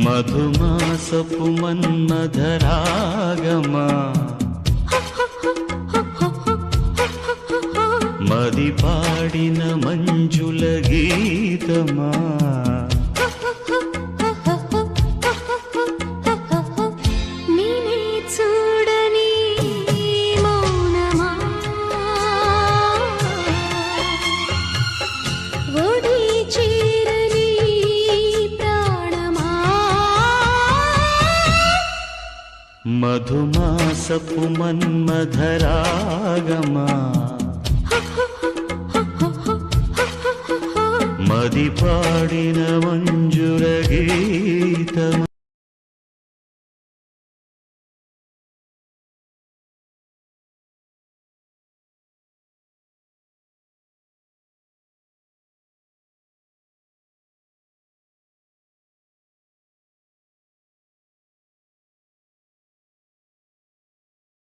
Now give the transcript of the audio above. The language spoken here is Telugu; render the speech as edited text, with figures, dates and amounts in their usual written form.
మధుమాసపు మన్మధరాగమా మది పాడిన మంజుల గీతమా నేనే చూడని మౌనమా ఒడి చేరని ప్రాణమా మధుమాసపు మన్మధరాగమా మది పాడిన మంజుల గీతమా